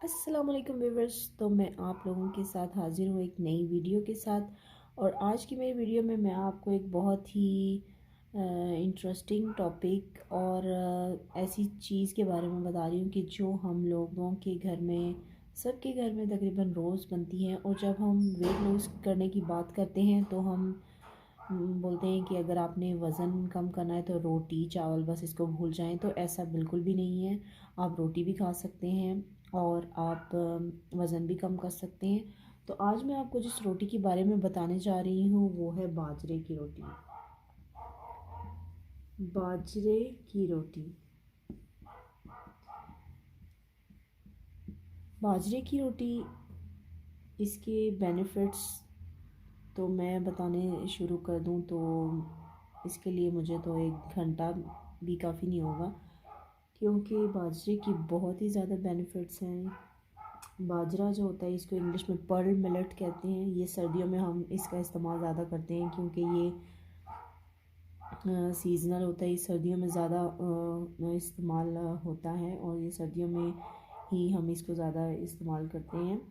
अस्सलाम वालेकुम व्यूवर्स। तो मैं आप लोगों के साथ हाज़िर हूँ एक नई वीडियो के साथ। और आज की मेरी वीडियो में मैं आपको एक बहुत ही इंटरेस्टिंग टॉपिक और ऐसी चीज़ के बारे में बता रही हूँ कि जो हम लोगों के घर में, सबके घर में तकरीबन रोज़ बनती है। और जब हम वेट लॉस करने की बात करते हैं तो हम बोलते हैं कि अगर आपने वज़न कम करना है तो रोटी चावल बस इसको भूल जाएं। तो ऐसा बिल्कुल भी नहीं है। आप रोटी भी खा सकते हैं और आप वज़न भी कम कर सकते हैं। तो आज मैं आपको जिस रोटी के बारे में बताने जा रही हूँ वो है बाजरे की रोटी। बाजरे की रोटी। बाजरे की रोटी, इसके बेनिफिट्स तो मैं बताने शुरू कर दूँ तो इसके लिए मुझे तो 1 घंटा भी काफ़ी नहीं होगा, क्योंकि बाजरे की बहुत ही ज़्यादा बेनिफिट्स हैं। बाजरा जो होता है इसको इंग्लिश में पर्ल मिलेट कहते हैं। ये सर्दियों में हम इसका इस्तेमाल ज़्यादा करते हैं क्योंकि ये सीज़नल होता है। ये सर्दियों में ज़्यादा इस्तेमाल होता है और ये सर्दियों में ही हम इसको ज़्यादा इस्तेमाल करते हैं।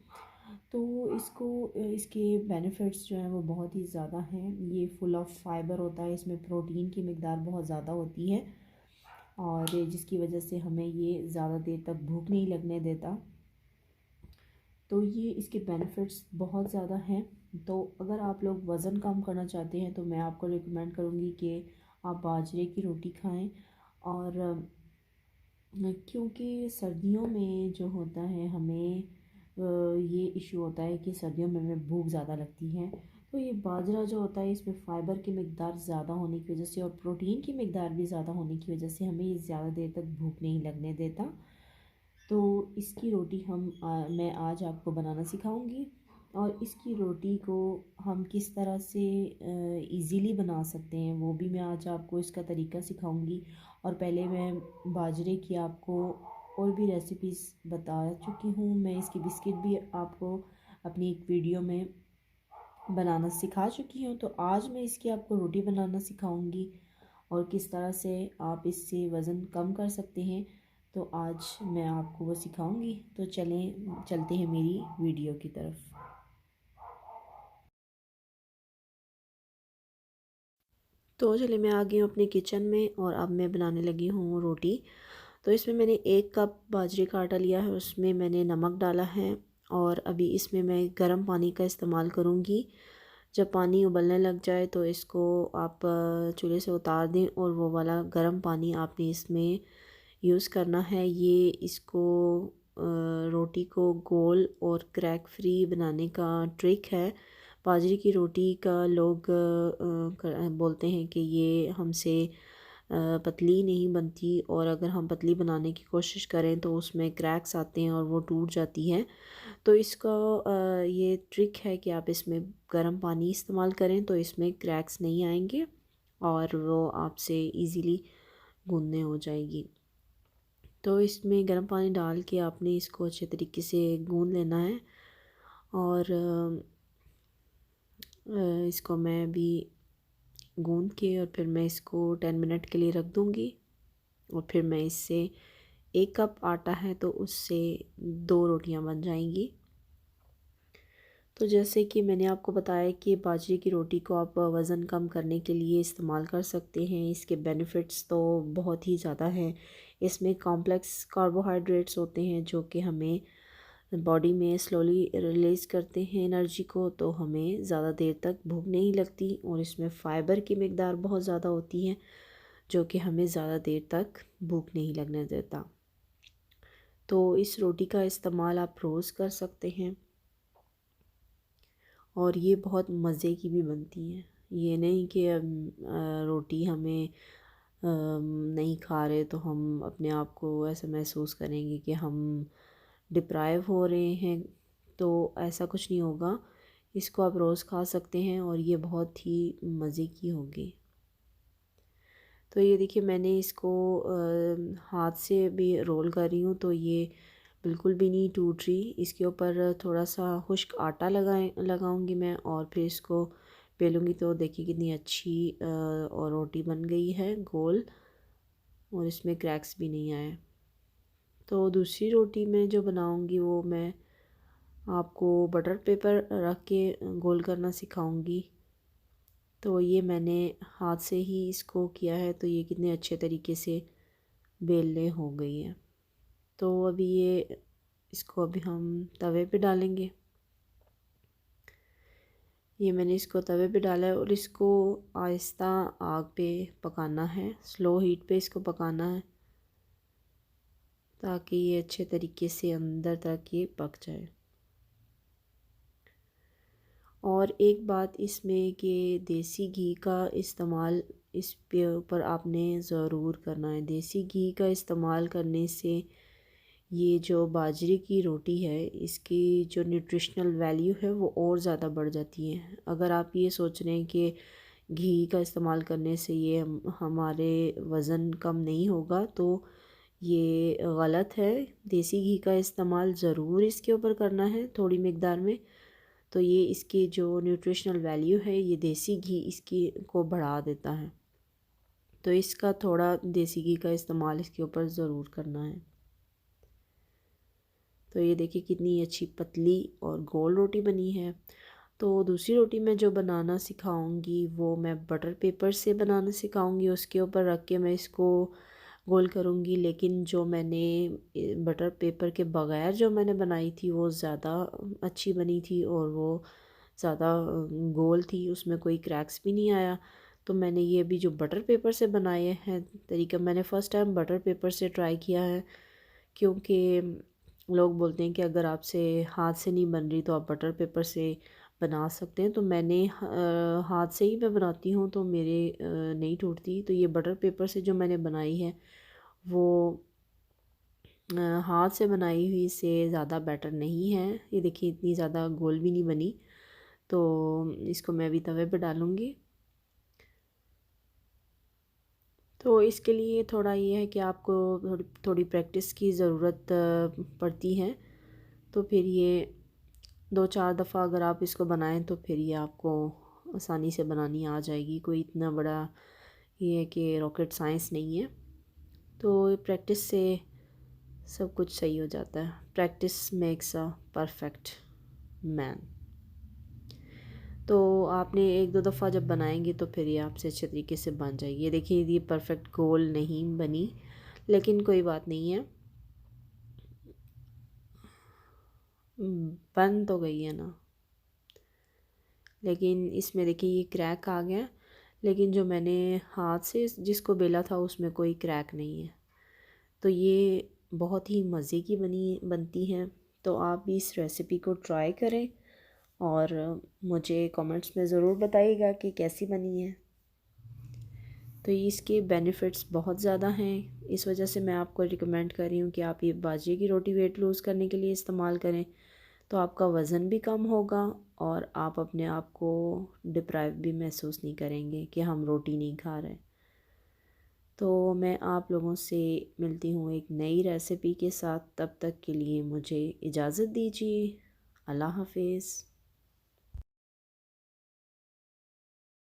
तो इसको इसके बेनिफिट्स जो हैं वो बहुत ही ज़्यादा हैं। ये फुल ऑफ फाइबर होता है, इसमें प्रोटीन की मिकदार बहुत ज़्यादा होती है और जिसकी वजह से हमें ये ज़्यादा देर तक भूख नहीं लगने देता। तो ये इसके बेनिफिट्स बहुत ज़्यादा हैं। तो अगर आप लोग वज़न कम करना चाहते हैं तो मैं आपको रिकमेंड करूँगी कि आप बाजरे की रोटी खाएं। और क्योंकि सर्दियों में जो होता है हमें ये इशू होता है कि सर्दियों में हमें भूख ज़्यादा लगती है। तो ये बाजरा जो होता है इसमें फ़ाइबर की मिकदार ज़्यादा होने की वजह से और प्रोटीन की मिकदार भी ज़्यादा होने की वजह से हमें ये ज़्यादा देर तक भूख नहीं लगने देता। तो इसकी रोटी मैं आज आपको बनाना सिखाऊंगी। और इसकी रोटी को हम किस तरह से इजीली बना सकते हैं वो भी मैं आज आपको इसका तरीका सिखाऊंगी। और पहले मैं बाजरे की आपको और भी रेसिपीज़ बता चुकी हूँ। मैं इसकी बिस्किट भी आपको अपनी एक वीडियो में बनाना सिखा चुकी हूँ। तो आज मैं इसकी आपको रोटी बनाना सिखाऊंगी और किस तरह से आप इससे वज़न कम कर सकते हैं। तो आज मैं आपको वो सिखाऊंगी। तो चलते हैं मेरी वीडियो की तरफ। तो चलिए मैं आ गई हूँ अपने किचन में और अब मैं बनाने लगी हूँ रोटी। तो इसमें मैंने 1 कप बाजरे का आटा लिया है, उसमें मैंने नमक डाला है और अभी इसमें मैं गर्म पानी का इस्तेमाल करूँगी। जब पानी उबलने लग जाए तो इसको आप चूल्हे से उतार दें और वो वाला गर्म पानी आपने इसमें यूज़ करना है। ये इसको रोटी को गोल और क्रैक फ्री बनाने का ट्रिक है। बाजरे की रोटी का लोग बोलते हैं कि ये हमसे पतली नहीं बनती और अगर हम पतली बनाने की कोशिश करें तो उसमें क्रैक्स आते हैं और वो टूट जाती है। तो इसका ये ट्रिक है कि आप इसमें गर्म पानी इस्तेमाल करें तो इसमें क्रैक्स नहीं आएंगे और वो आपसे इजीली गूंदने हो जाएगी। तो इसमें गर्म पानी डाल के आपने इसको अच्छे तरीके से गूंद लेना है। और इसको मैं भी गूंद के और फिर मैं इसको 10 मिनट के लिए रख दूँगी। और फिर मैं इससे 1 कप आटा है तो उससे 2 रोटियां बन जाएंगी। तो जैसे कि मैंने आपको बताया कि बाजरे की रोटी को आप वज़न कम करने के लिए इस्तेमाल कर सकते हैं। इसके बेनिफिट्स तो बहुत ही ज़्यादा हैं। इसमें कॉम्प्लेक्स कार्बोहाइड्रेट्स होते हैं जो कि हमें बॉडी में स्लोली रिलीज़ करते हैं एनर्जी को, तो हमें ज़्यादा देर तक भूख नहीं लगती। और इसमें फ़ाइबर की मिकदार बहुत ज़्यादा होती है जो कि हमें ज़्यादा देर तक भूख नहीं लगने देता। तो इस रोटी का इस्तेमाल आप रोज़ कर सकते हैं और ये बहुत मज़े की भी बनती है। ये नहीं कि रोटी हमें नहीं खा रहे तो हम अपने आप को ऐसा महसूस करेंगे कि हम डिप्राइव हो रहे हैं। तो ऐसा कुछ नहीं होगा। इसको आप रोज़ खा सकते हैं और ये बहुत ही मज़े की होगी। तो ये देखिए मैंने इसको हाथ से भी रोल कर रही हूँ तो ये बिल्कुल भी नहीं टूट रही। इसके ऊपर थोड़ा सा खुश्क आटा लगाऊंगी मैं और फिर इसको बेलूँगी। तो देखिए कितनी अच्छी और रोटी बन गई है गोल और इसमें क्रैक्स भी नहीं आए। तो दूसरी रोटी मैं जो बनाऊंगी वो मैं आपको बटर पेपर रख के गोल करना सिखाऊंगी। तो ये मैंने हाथ से ही इसको किया है, तो ये कितने अच्छे तरीके से बेलने हो गई है। तो अभी ये इसको अभी हम तवे पे डालेंगे। ये मैंने इसको तवे पे डाला है और इसको आहिस्ता आग पे पकाना है, स्लो हीट पे इसको पकाना है ताकि ये अच्छे तरीके से अंदर तक ये पक जाए। और एक बात इसमें कि देसी घी का इस्तेमाल इस पे ऊपर आपने ज़रूर करना है। देसी घी का इस्तेमाल करने से ये जो बाजरे की रोटी है इसकी जो न्यूट्रिशनल वैल्यू है वो और ज़्यादा बढ़ जाती है। अगर आप ये सोच रहे हैं कि घी का इस्तेमाल करने से ये हमारे वज़न कम नहीं होगा तो ये गलत है। देसी घी का इस्तेमाल ज़रूर इसके ऊपर करना है थोड़ी मकदार में। तो ये इसकी जो न्यूट्रिशनल वैल्यू है ये देसी घी इसकी को बढ़ा देता है। तो इसका थोड़ा देसी घी का इस्तेमाल इसके ऊपर ज़रूर करना है। तो ये देखिए कितनी अच्छी पतली और गोल रोटी बनी है। तो दूसरी रोटी मैं जो बनाना सिखाऊंगी वो मैं बटर पेपर से बनाना सिखाऊंगी। उसके ऊपर रख के मैं इसको गोल करूंगी। लेकिन जो मैंने बटर पेपर के बगैर जो मैंने बनाई थी वो ज़्यादा अच्छी बनी थी और वो ज़्यादा गोल थी, उसमें कोई क्रैक्स भी नहीं आया। तो मैंने ये अभी जो बटर पेपर से बनाए हैं तरीका, मैंने फ़र्स्ट टाइम बटर पेपर से ट्राई किया है क्योंकि लोग बोलते हैं कि अगर आपसे हाथ से नहीं बन रही तो आप बटर पेपर से बना सकते हैं। तो मैंने हाथ से ही मैं बनाती हूँ तो मेरे नहीं टूटती। तो ये बटर पेपर से जो मैंने बनाई है वो हाथ से बनाई हुई से ज़्यादा बेटर नहीं है। ये देखिए इतनी ज़्यादा गोल भी नहीं बनी। तो इसको मैं अभी तवे पे डालूँगी। तो इसके लिए थोड़ा ये है कि आपको थोड़ी थोड़ी प्रैक्टिस की ज़रूरत पड़ती है। तो फिर ये 2-4 दफ़ा अगर आप इसको बनाएं तो फिर ये आपको आसानी से बनानी आ जाएगी। कोई इतना बड़ा ये है कि रॉकेट साइंस नहीं है। तो प्रैक्टिस से सब कुछ सही हो जाता है। Practice makes a perfect man. तो आपने 1-2 दफ़ा जब बनाएंगे तो फिर ये आपसे अच्छे तरीके से बन जाएगी। ये देखिए ये परफेक्ट गोल नहीं बनी, लेकिन कोई बात नहीं है, बन तो गई है ना। लेकिन इसमें देखिए ये क्रैक आ गया, लेकिन जो मैंने हाथ से जिसको बेला था उसमें कोई क्रैक नहीं है। तो ये बहुत ही मज़े की बनती हैं। तो आप भी इस रेसिपी को ट्राई करें और मुझे कमेंट्स में ज़रूर बताइएगा कि कैसी बनी है। तो इसके बेनिफिट्स बहुत ज़्यादा हैं, इस वजह से मैं आपको रिकमेंड कर रही हूँ कि आप ये बाजरे की रोटी वेट लूज़ करने के लिए इस्तेमाल करें। तो आपका वज़न भी कम होगा और आप अपने आप को डिप्राइव भी महसूस नहीं करेंगे कि हम रोटी नहीं खा रहे। तो मैं आप लोगों से मिलती हूँ एक नई रेसिपी के साथ। तब तक के लिए मुझे इजाज़त दीजिए। अल्लाह हाफिज़।